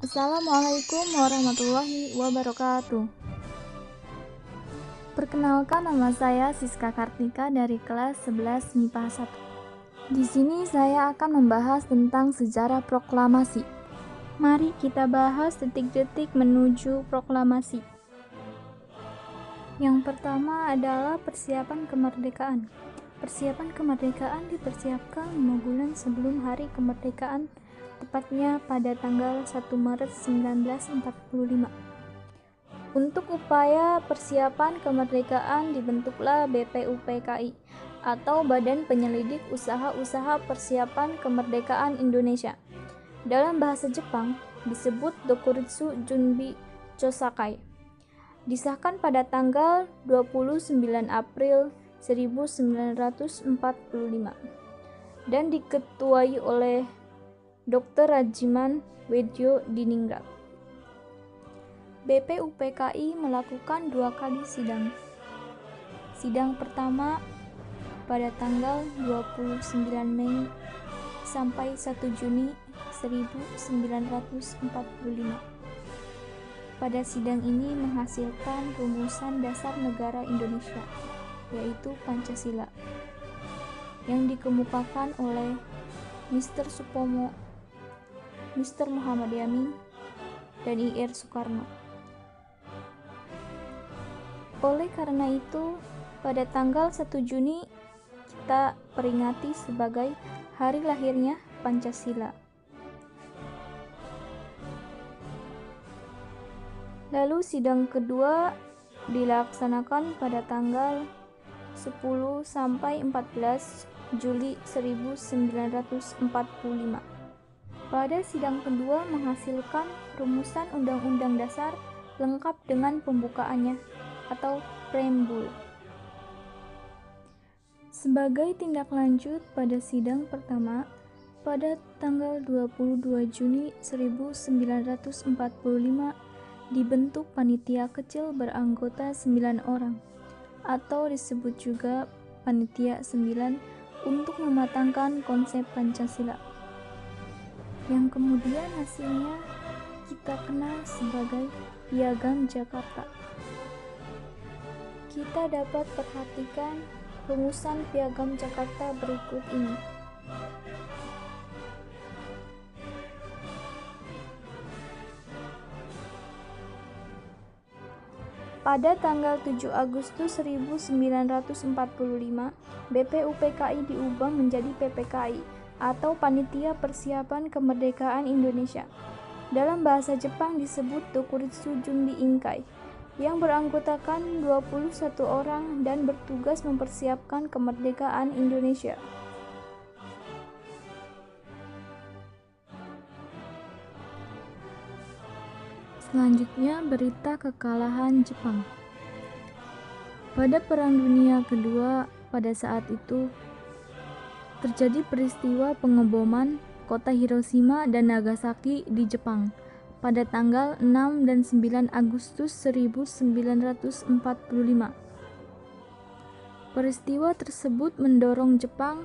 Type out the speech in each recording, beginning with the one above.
Assalamualaikum warahmatullahi wabarakatuh. Perkenalkan, nama saya Siska Kartika dari kelas 11 MIPA 1. Di sini saya akan membahas tentang sejarah proklamasi. Mari kita bahas detik-detik menuju proklamasi. Yang pertama adalah persiapan kemerdekaan. Persiapan kemerdekaan dipersiapkan 5 bulan sebelum hari kemerdekaan, tepatnya pada tanggal 1 Maret 1945. Untuk upaya persiapan kemerdekaan dibentuklah BPUPKI atau Badan Penyelidik Usaha-Usaha Persiapan Kemerdekaan Indonesia. Dalam bahasa Jepang disebut Dokuritsu Junbi Chosakai. Disahkan pada tanggal 29 April 1945 dan diketuai oleh Dr. Rajiman Wedjo Diningrat. BPUPKI melakukan 2 kali sidang. Sidang pertama pada tanggal 29 Mei sampai 1 Juni 1945. Pada sidang ini menghasilkan rumusan dasar negara Indonesia, yaitu Pancasila, yang dikemukakan oleh Mr. Supomo, Mr. Muhammad Yamin, dan Ir Soekarno. Oleh karena itu, pada tanggal 1 Juni kita peringati sebagai hari lahirnya Pancasila. Lalu sidang kedua dilaksanakan pada tanggal 10 sampai 14 Juli 1945. Pada sidang kedua menghasilkan rumusan Undang-Undang Dasar lengkap dengan pembukaannya atau preambul. Sebagai tindak lanjut pada sidang pertama, pada tanggal 22 Juni 1945 dibentuk panitia kecil beranggota 9 orang atau disebut juga Panitia 9 untuk mematangkan konsep Pancasila, yang kemudian hasilnya kita kenal sebagai Piagam Jakarta. Kita dapat perhatikan rumusan Piagam Jakarta berikut ini. Pada tanggal 7 Agustus 1945, BPUPKI diubah menjadi PPKI atau Panitia Persiapan Kemerdekaan Indonesia. Dalam bahasa Jepang disebut Dokuritsu Junbi Inkai, yang beranggotakan 21 orang dan bertugas mempersiapkan kemerdekaan Indonesia. Selanjutnya, berita kekalahan Jepang. Pada Perang Dunia Kedua, pada saat itu terjadi peristiwa pengeboman kota Hiroshima dan Nagasaki di Jepang pada tanggal 6 dan 9 Agustus 1945. Peristiwa tersebut mendorong Jepang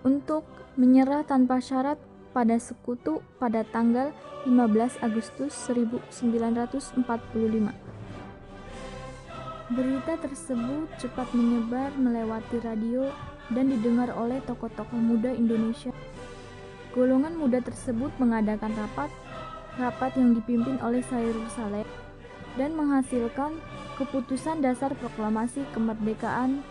untuk menyerah tanpa syarat pada Sekutu pada tanggal 15 Agustus 1945. Berita tersebut cepat menyebar melewati radio dan didengar oleh tokoh-tokoh muda Indonesia. Golongan muda tersebut mengadakan rapat yang dipimpin oleh Sairul Saleh dan menghasilkan keputusan dasar proklamasi kemerdekaan,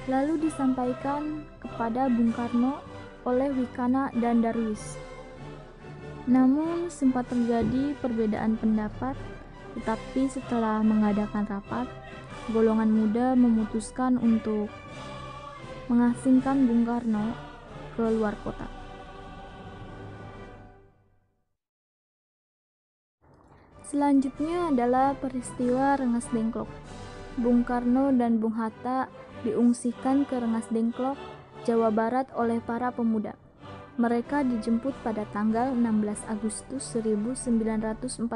lalu disampaikan kepada Bung Karno oleh Wikana dan Darwis. Namun sempat terjadi perbedaan pendapat, tetapi setelah mengadakan rapat, golongan muda memutuskan untuk mengasingkan Bung Karno ke luar kota. Selanjutnya adalah peristiwa Rengas Dengklok. Bung Karno dan Bung Hatta diungsikan ke Rengas Dengklok, Jawa Barat oleh para pemuda. Mereka dijemput pada tanggal 16 Agustus 1945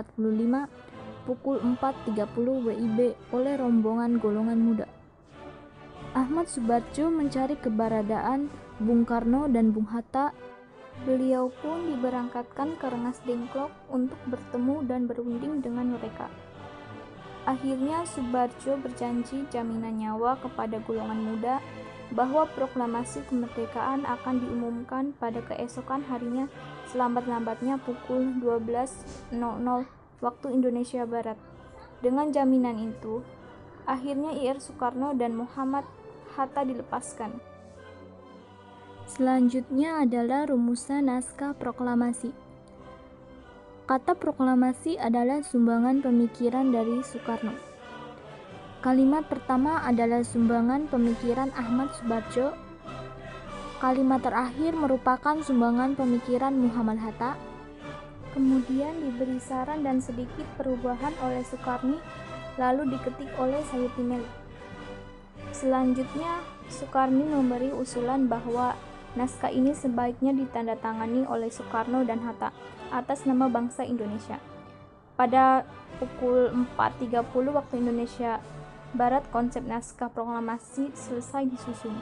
pukul 4.30 WIB oleh rombongan golongan muda. Ahmad Subarjo mencari keberadaan Bung Karno dan Bung Hatta Beliau pun diberangkatkan ke Rengas Dengklok untuk bertemu dan berunding dengan mereka. Akhirnya Soebardjo berjanji jaminan nyawa kepada golongan muda bahwa proklamasi kemerdekaan akan diumumkan pada keesokan harinya selambat-lambatnya pukul 12.00 waktu Indonesia Barat. Dengan jaminan itu, akhirnya Ir Soekarno dan Muhammad Hatta dilepaskan. Selanjutnya adalah rumusan naskah proklamasi. Kata proklamasi adalah sumbangan pemikiran dari Soekarno. Kalimat pertama adalah sumbangan pemikiran Ahmad Soebardjo. Kalimat terakhir merupakan sumbangan pemikiran Muhammad Hatta. Kemudian diberi saran dan sedikit perubahan oleh Soekarni, lalu diketik oleh Sayuti Melik. Selanjutnya, Soekarni memberi usulan bahwa naskah ini sebaiknya ditandatangani oleh Soekarno dan Hatta atas nama bangsa Indonesia. Pada pukul 4.30 waktu Indonesia Barat, konsep naskah proklamasi selesai disusun.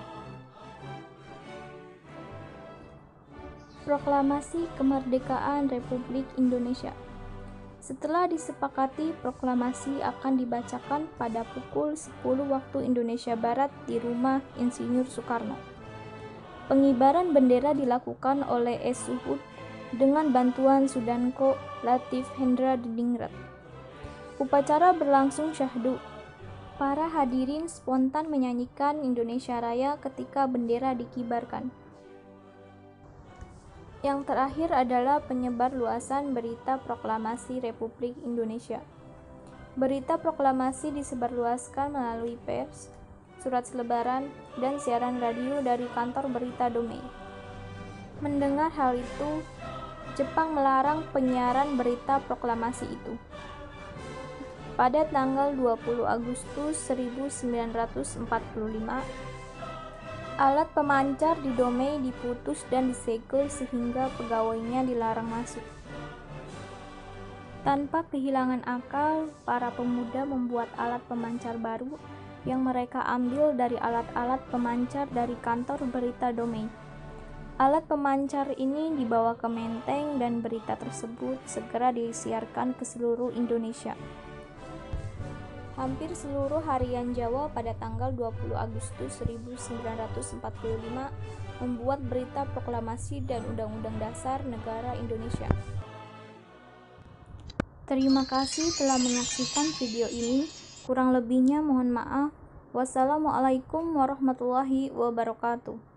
Proklamasi Kemerdekaan Republik Indonesia. Setelah disepakati, proklamasi akan dibacakan pada pukul 10 waktu Indonesia Barat di rumah Insinyur Soekarno. Pengibaran bendera dilakukan oleh S. Suhud dengan bantuan Sudanko Latif Hendra Diningrat. Upacara berlangsung syahdu. Para hadirin spontan menyanyikan Indonesia Raya ketika bendera dikibarkan. Yang terakhir adalah penyebar luasan berita proklamasi Republik Indonesia. Berita proklamasi disebarluaskan melalui pers, surat selebaran, dan siaran radio dari kantor berita Domei. Mendengar hal itu, Jepang melarang penyiaran berita proklamasi itu. Pada tanggal 20 Agustus 1945, alat pemancar di Domei diputus dan disegel sehingga pegawainya dilarang masuk. Tanpa kehilangan akal, para pemuda membuat alat pemancar baru yang mereka ambil dari alat-alat pemancar dari kantor berita Domei. Alat pemancar ini dibawa ke Menteng dan berita tersebut segera disiarkan ke seluruh Indonesia. Hampir seluruh harian Jawa pada tanggal 20 Agustus 1945 membuat berita proklamasi dan Undang-Undang Dasar Negara Indonesia. Terima kasih telah menyaksikan video ini. Kurang lebihnya mohon maaf. Wassalamualaikum warahmatullahi wabarakatuh.